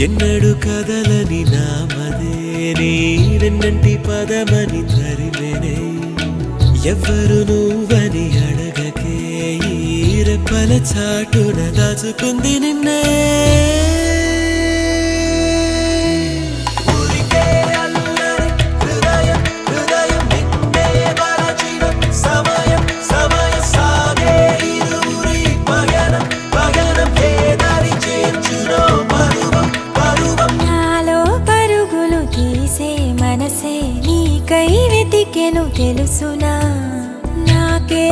ఎన్నడు కదలని నామదే నీ వెన్నంటి పదమని తరిమెనే ఎవ్వరు నువ్వని అడగకే ఈ రెప్పల చాటున దాచుకుంది నిన్నే మనసే నీకై వెతికెను తెలుసునా నాకే